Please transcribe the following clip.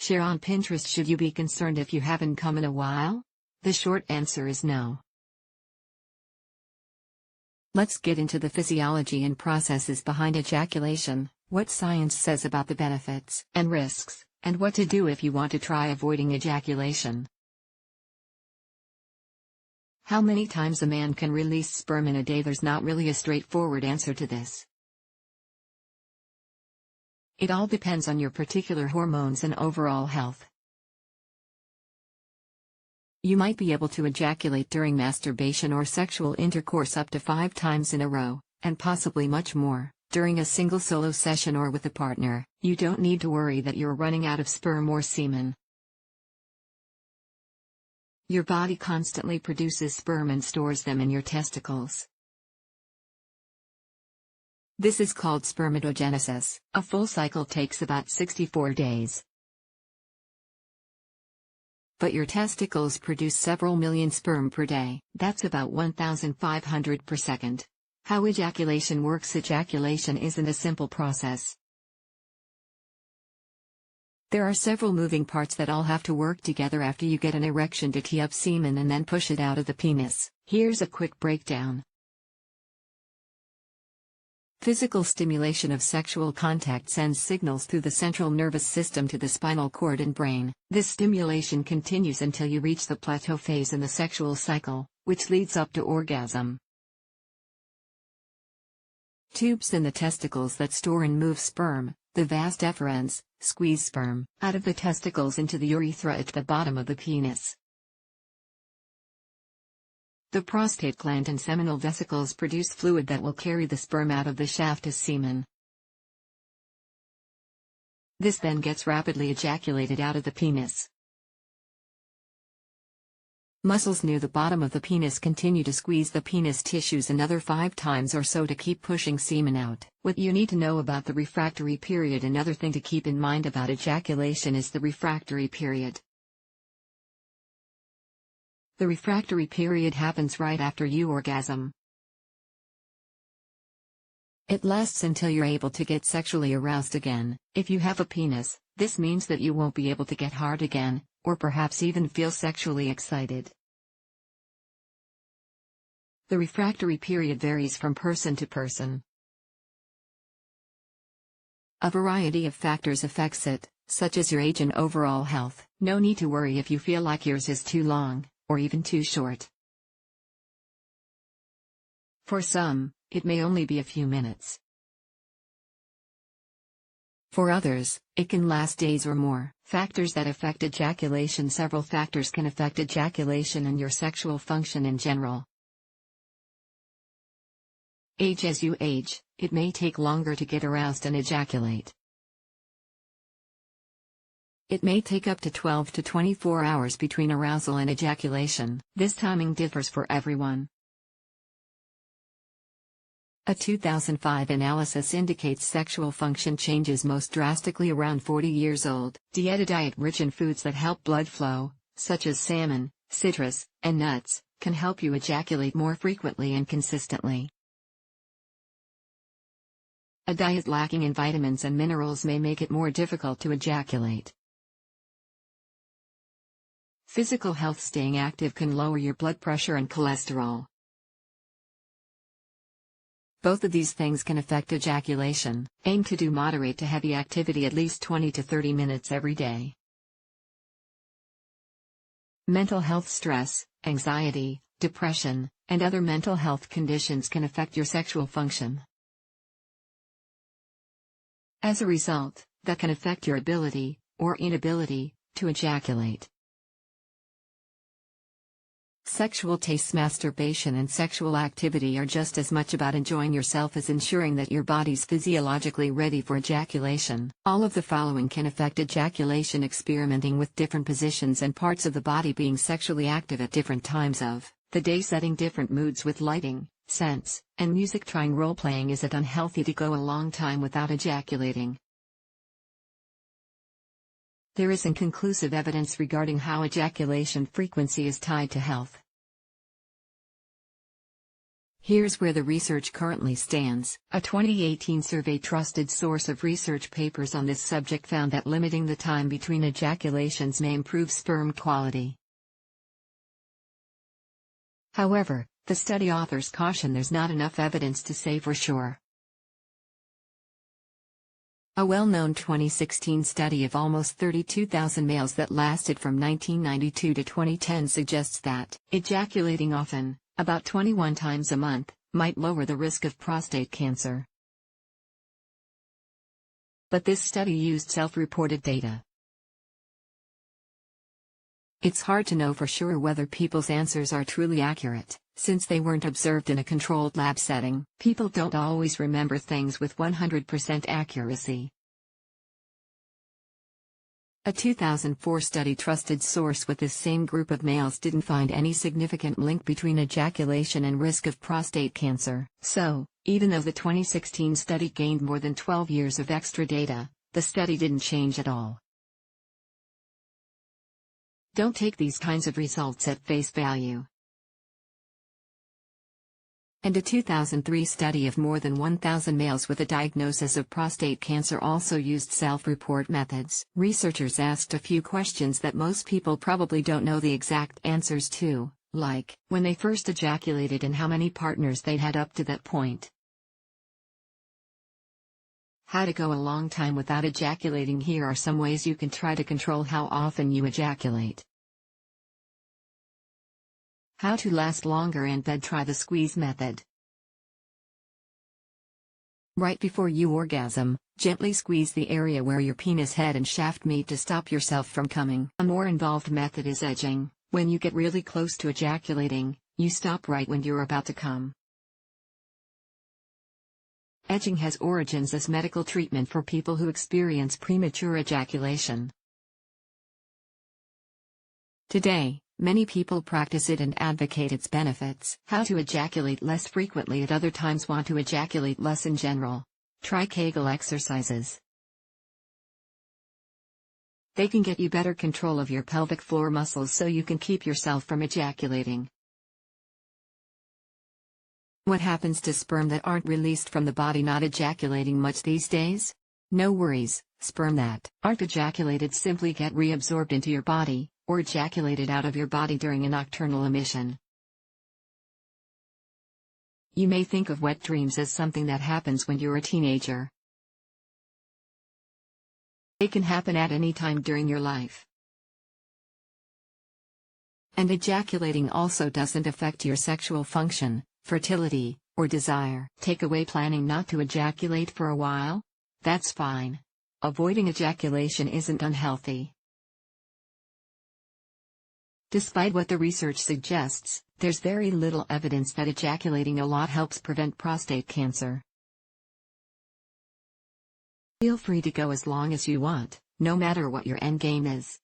Share on Pinterest. Should you be concerned if you haven't come in a while? The short answer is no. Let's get into the physiology and processes behind ejaculation, what science says about the benefits and risks, and what to do if you want to try avoiding ejaculation. How many times a man can release sperm in a day? There's not really a straightforward answer to this. It all depends on your particular hormones and overall health. You might be able to ejaculate during masturbation or sexual intercourse up to 5 times in a row, and possibly much more, during a single solo session or with a partner. You don't need to worry that you're running out of sperm or semen. Your body constantly produces sperm and stores them in your testicles. This is called spermatogenesis. A full cycle takes about 64 days. But your testicles produce several million sperm per day. That's about 1,500 per second. How ejaculation works? Ejaculation isn't a simple process. There are several moving parts that all have to work together after you get an erection to tee up semen and then push it out of the penis. Here's a quick breakdown. Physical stimulation of sexual contact sends signals through the central nervous system to the spinal cord and brain. This stimulation continues until you reach the plateau phase in the sexual cycle, which leads up to orgasm. Tubes in the testicles that store and move sperm, the vas deferens, squeeze sperm out of the testicles into the urethra at the bottom of the penis. The prostate gland and seminal vesicles produce fluid that will carry the sperm out of the shaft as semen. This then gets rapidly ejaculated out of the penis. Muscles near the bottom of the penis continue to squeeze the penis tissues another 5 times or so to keep pushing semen out. What you need to know about the refractory period. Another thing to keep in mind about ejaculation is the refractory period. The refractory period happens right after you orgasm. It lasts until you're able to get sexually aroused again. If you have a penis, this means that you won't be able to get hard again, or perhaps even feel sexually excited. The refractory period varies from person to person. A variety of factors affects it, such as your age and overall health. No need to worry if you feel like yours is too long, or even too short. For some, it may only be a few minutes. For others, it can last days or more. Factors that affect ejaculation. Several factors can affect ejaculation and your sexual function in general. Age. As you age, it may take longer to get aroused and ejaculate. It may take up to 12 to 24 hours between arousal and ejaculation. This timing differs for everyone. A 2005 analysis indicates sexual function changes most drastically around 40 years old. A diet rich in foods that help blood flow, such as salmon, citrus, and nuts, can help you ejaculate more frequently and consistently. A diet lacking in vitamins and minerals may make it more difficult to ejaculate. Physical health. Staying active can lower your blood pressure and cholesterol. Both of these things can affect ejaculation. Aim to do moderate to heavy activity at least 20 to 30 minutes every day. Mental health. Stress, anxiety, depression, and other mental health conditions can affect your sexual function. As a result, that can affect your ability, or inability, to ejaculate. Sexual tastes. Masturbation and sexual activity are just as much about enjoying yourself as ensuring that your body's physiologically ready for ejaculation. All of the following can affect ejaculation: experimenting with different positions and parts of the body, being sexually active at different times of the day, setting different moods with lighting, scents, and music, trying role-playing. Is it unhealthy to go a long time without ejaculating? There is inconclusive evidence regarding how ejaculation frequency is tied to health. Here's where the research currently stands. A 2018 survey trusted source of research papers on this subject found that limiting the time between ejaculations may improve sperm quality. However, the study authors caution there's not enough evidence to say for sure. A well-known 2016 study of almost 32,000 males that lasted from 1992 to 2010 suggests that ejaculating often, about 21 times a month, might lower the risk of prostate cancer. But this study used self-reported data. It's hard to know for sure whether people's answers are truly accurate, since they weren't observed in a controlled lab setting. People don't always remember things with 100% accuracy. A 2004 study trusted source with this same group of males didn't find any significant link between ejaculation and risk of prostate cancer. So, even though the 2016 study gained more than 12 years of extra data, the study didn't change at all. Don't take these kinds of results at face value. And a 2003 study of more than 1,000 males with a diagnosis of prostate cancer also used self-report methods. Researchers asked a few questions that most people probably don't know the exact answers to, like when they first ejaculated and how many partners they'd had up to that point. How to go a long time without ejaculating. Here are some ways you can try to control how often you ejaculate. How to last longer in bed. Try the squeeze method. Right before you orgasm, gently squeeze the area where your penis head and shaft meet to stop yourself from coming. A more involved method is edging. When you get really close to ejaculating, you stop right when you're about to come. Edging has origins as medical treatment for people who experience premature ejaculation. Today, many people practice it and advocate its benefits. How to ejaculate less frequently at other times. Want to ejaculate less in general? Try Kegel exercises. They can get you better control of your pelvic floor muscles so you can keep yourself from ejaculating. What happens to sperm that aren't released from the body not ejaculating much these days? No worries, sperm that aren't ejaculated simply get reabsorbed into your body, or ejaculated out of your body during a nocturnal emission. You may think of wet dreams as something that happens when you're a teenager. They can happen at any time during your life. And ejaculating also doesn't affect your sexual function, fertility, or desire. Take away planning not to ejaculate for a while? That's fine. Avoiding ejaculation isn't unhealthy. Despite what the research suggests, there's very little evidence that ejaculating a lot helps prevent prostate cancer. Feel free to go as long as you want, no matter what your endgame is.